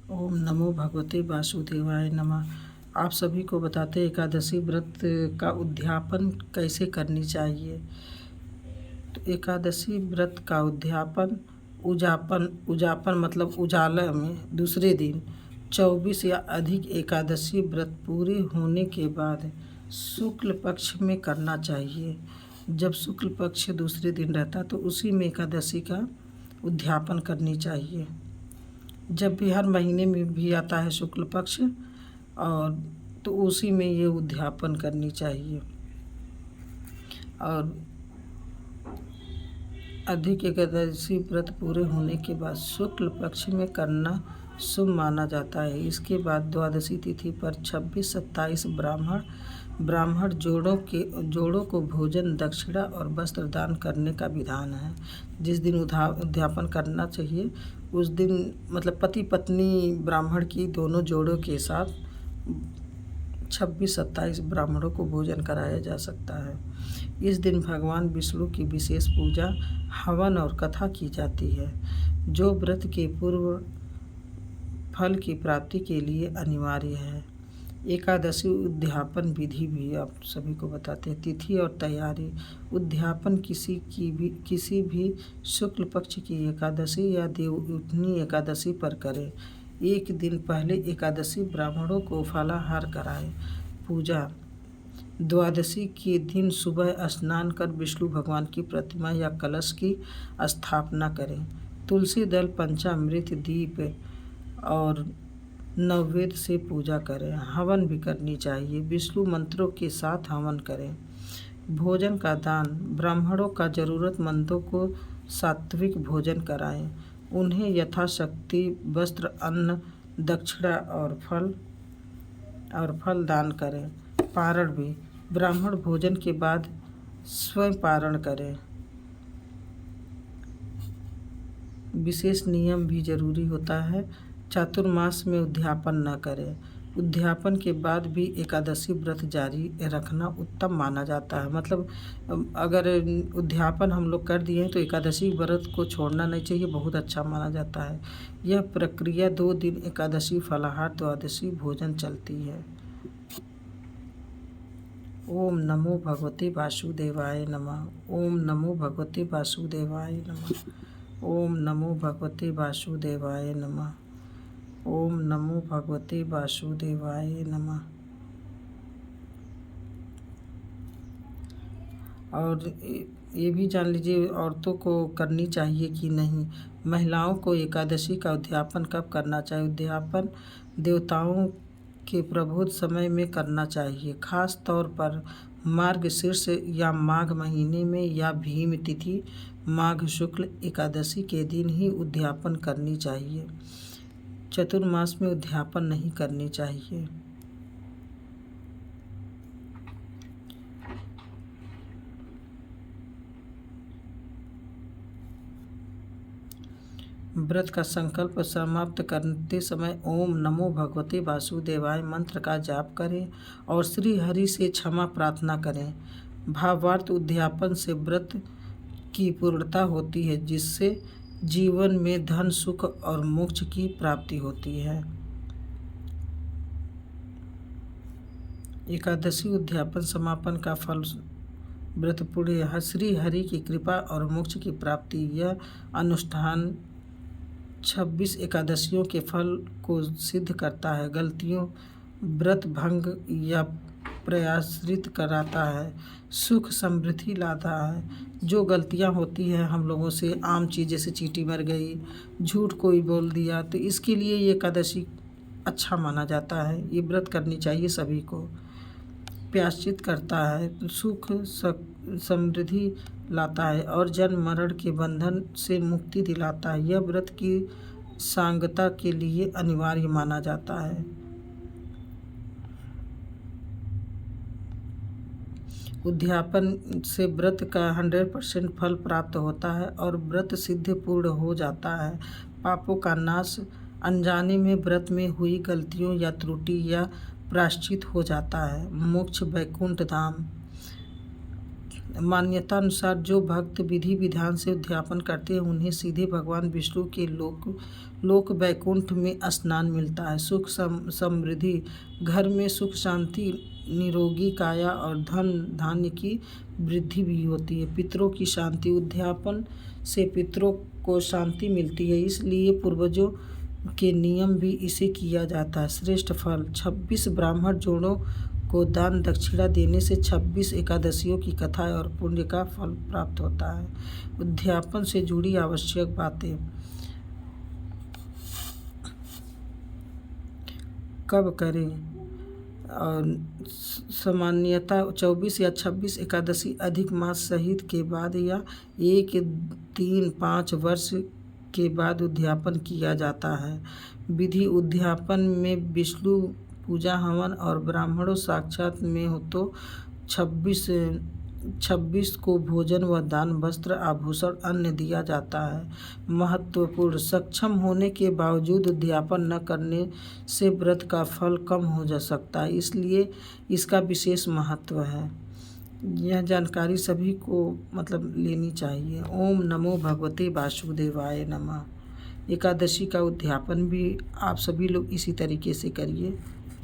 ओम नमो भगवते वासुदेवाय नमः। आप सभी को बताते एकादशी व्रत का उद्यापन कैसे करनी चाहिए। तो एकादशी व्रत का उद्यापन उजापन मतलब उजाला में दूसरे दिन 24 या अधिक एकादशी व्रत पूरे होने के बाद शुक्ल पक्ष में करना चाहिए। जब शुक्ल पक्ष दूसरे दिन रहता तो उसी में एकादशी का उद्यापन करनी चाहिए। जब भी हर महीने में भी आता है शुक्ल पक्ष और तो उसी में ये उद्यापन करनी चाहिए। और अधिक एकादशी व्रत पूरे होने के बाद शुक्ल पक्ष में करना शुभ माना जाता है। इसके बाद द्वादशी तिथि पर 26-27 ब्राह्मण जोड़ों को भोजन, दक्षिणा और वस्त्र दान करने का विधान है। जिस दिन उद्यापन करना चाहिए उस दिन मतलब पति पत्नी ब्राह्मण की दोनों जोड़ों के साथ 26-27 ब्राह्मणों को भोजन कराया जा सकता है। इस दिन भगवान विष्णु की विशेष पूजा, हवन और कथा की जाती है, जो व्रत के पूर्व फल की प्राप्ति के लिए अनिवार्य है। एकादशी उद्यापन विधि भी आप सभी को बताते हैं। तिथि और तैयारी। उद्यापन किसी भी शुक्ल पक्ष की एकादशी या देवउठनी एकादशी पर करें। एक दिन पहले एकादशी ब्राह्मणों को फलाहार कराएं। पूजा। द्वादशी के दिन सुबह स्नान कर विष्णु भगवान की प्रतिमा या कलश की स्थापना करें। तुलसी दल, पंचामृत, दीप और नैवेद्य से पूजा करें। हवन भी करनी चाहिए। विष्णु मंत्रों के साथ हवन करें। भोजन का दान। ब्राह्मणों का ज़रूरतमंदों को सात्विक भोजन कराएं। उन्हें यथाशक्ति वस्त्र, अन्न, दक्षिणा और फल दान करें। पारण भी। ब्राह्मण भोजन के बाद स्वयं पारण करें। विशेष नियम भी जरूरी होता है। चातुर्मास में उद्यापन न करें। उद्यापन के बाद भी एकादशी व्रत जारी रखना उत्तम माना जाता है। मतलब अगर उद्यापन हम लोग कर दिए हैं तो एकादशी व्रत को छोड़ना नहीं चाहिए, बहुत अच्छा माना जाता है। यह प्रक्रिया 2 दिन एकादशी फलाहार, द्वादशी भोजन चलती है। ओम नमो भगवते वासुदेवाय नमः। ओम नमो भगवते वासुदेवाय नमः। ओम नमो भगवते वासुदेवाय नमः। ओम नमो भगवते वासुदेवाय नमः। और ये भी जान लीजिए औरतों को करनी चाहिए कि नहीं। महिलाओं को एकादशी का उद्यापन कब करना चाहिए। उद्यापन देवताओं के प्रबोध समय में करना चाहिए, खास तौर पर मार्गशीर्ष या माघ महीने में या भीम तिथि माघ शुक्ल एकादशी के दिन ही उद्यापन करनी चाहिए। चतुर्मास में उद्यापन नहीं करनी चाहिए। व्रत का संकल्प समाप्त करते समय ओम नमो भगवते वासुदेवाय मंत्र का जाप करें और श्री हरि से क्षमा प्रार्थना करें। भावार्थ उद्यापन से व्रत की पूर्णता होती है, जिससे जीवन में धन, सुख और मोक्ष की प्राप्ति होती है। एकादशी उद्यापन समापन का फल व्रत पूर्ण श्री हरि की कृपा और मोक्ष की प्राप्ति। यह अनुष्ठान 26 एकादशियों के फल को सिद्ध करता है। गलतियों, व्रत भंग या प्रयासरित कराता है, सुख समृद्धि लाता है। जो गलतियां होती हैं हम लोगों से, आम चीज़ जैसे चींटी मर गई, झूठ कोई बोल दिया, तो इसके लिए ये एकादशी अच्छा माना जाता है। ये व्रत करनी चाहिए सभी को। प्रायश्चित करता है, सुख समृद्धि लाता है और जन्म मरण के बंधन से मुक्ति दिलाता है। यह व्रत की सांगता के लिए अनिवार्य माना जाता है। उद्यापन से व्रत का 100% फल प्राप्त होता है और व्रत सिद्ध पूर्ण हो जाता है। पापों का नाश। अनजाने में व्रत में हुई गलतियों या त्रुटि या प्रायश्चित हो जाता है। मोक्ष, वैकुंठ धाम। मान्यता अनुसार जो भक्त विधि विधान से उद्यापन करते हैं उन्हें सीधे भगवान विष्णु के लोक वैकुंठ में स्नान मिलता है। सुख समृद्धि, घर में सुख शांति, निरोगी काया और धन धान्य की वृद्धि भी होती है। पितरों की शांति, उद्यापन से पितरों को शांति मिलती है, इसलिए पूर्वजों के नियम भी इसे किया जाता है। श्रेष्ठ फल, 26 ब्राह्मण जोड़ों को दान दक्षिणा देने से 26 एकादशियों की कथा और पुण्य का फल प्राप्त होता है। उद्यापन से जुड़ी आवश्यक बातें, कब करें और सामान्यतः 24 या 26 एकादशी अधिक मास सहित के बाद या 1, 3, 5 वर्ष के बाद उद्यापन किया जाता है। विधि, उद्यापन में विष्णु पूजा, हवन और ब्राह्मणों साक्षात में हो तो 26 को भोजन व दान, वस्त्र, आभूषण, अन्न दिया जाता है। महत्वपूर्ण, सक्षम होने के बावजूद उद्यापन न करने से व्रत का फल कम हो जा सकता है, इसलिए इसका विशेष महत्व है। यह जानकारी सभी को लेनी चाहिए। ओम नमो भगवते वासुदेवाय नमः। एकादशी का उद्यापन भी आप सभी लोग इसी तरीके से करिए।